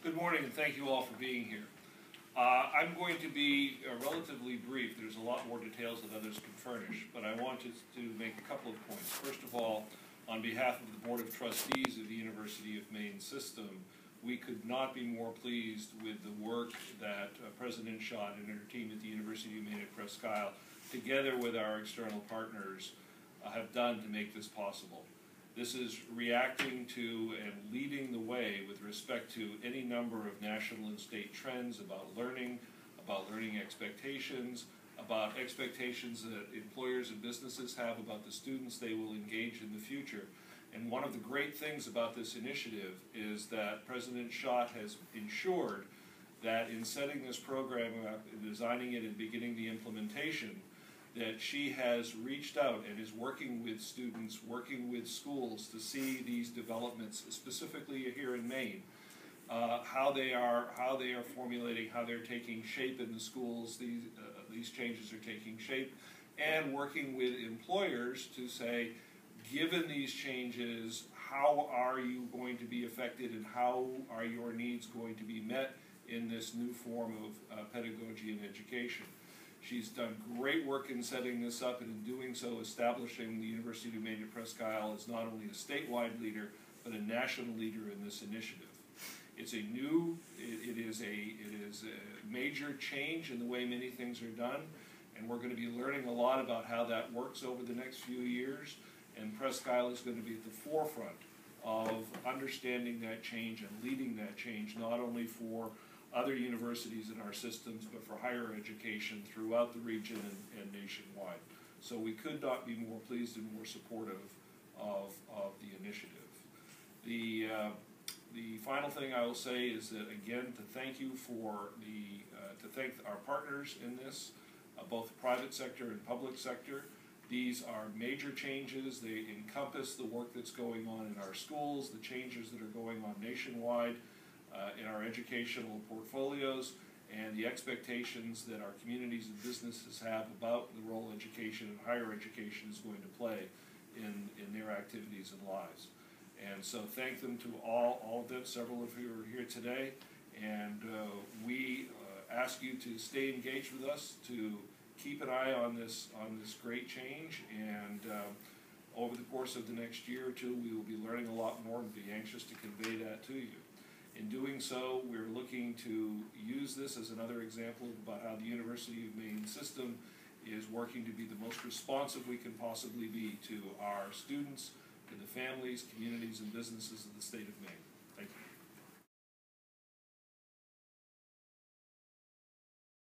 Good morning, and thank you all for being here. I'm going to be relatively brief. There's a lot more details that others can furnish, but I wanted to make a couple of points. First of all, on behalf of the Board of Trustees of the University of Maine system, we could not be more pleased with the work that President Schott and her team at the University of Maine at Presque, together with our external partners, have done to make this possible. This is reacting to and leading the way with respect to any number of national and state trends about learning expectations, about expectations that employers and businesses have about the students they will engage in the future. And one of the great things about this initiative is that President Schott has ensured that in setting this program up, designing it and beginning the implementation, that she has reached out and is working with students, working with schools to see these developments, specifically here in Maine, how they are formulating, how they're taking shape in the schools. These changes are taking shape, and working with employers to say, given these changes, how are you going to be affected, and how are your needs going to be met in this new form of pedagogy and education. She's done great work in setting this up, and in doing so, establishing the University of Maine at Presque as not only a statewide leader, but a national leader in this initiative. It is a major change in the way many things are done, and we're going to be learning a lot about how that works over the next few years, and Presque is going to be at the forefront of understanding that change and leading that change, not only for other universities in our systems, but for higher education throughout the region and nationwide. So we could not be more pleased and more supportive of the initiative. The final thing I will say is that, again, to thank you to thank our partners in this, both private sector and public sector. These are major changes. They encompass the work that's going on in our schools, the changes that are going on nationwide, in our educational portfolios, and the expectations that our communities and businesses have about the role education and higher education is going to play in their activities and lives. And so thank them to all of them. Several of you are here today, and we ask you to stay engaged with us, to keep an eye on this great change, and over the course of the next year or two, we will be learning a lot more and be anxious to convey that to you. In doing so, we're looking to use this as another example about how the University of Maine system is working to be the most responsive we can possibly be to our students, to the families, communities, and businesses of the state of Maine.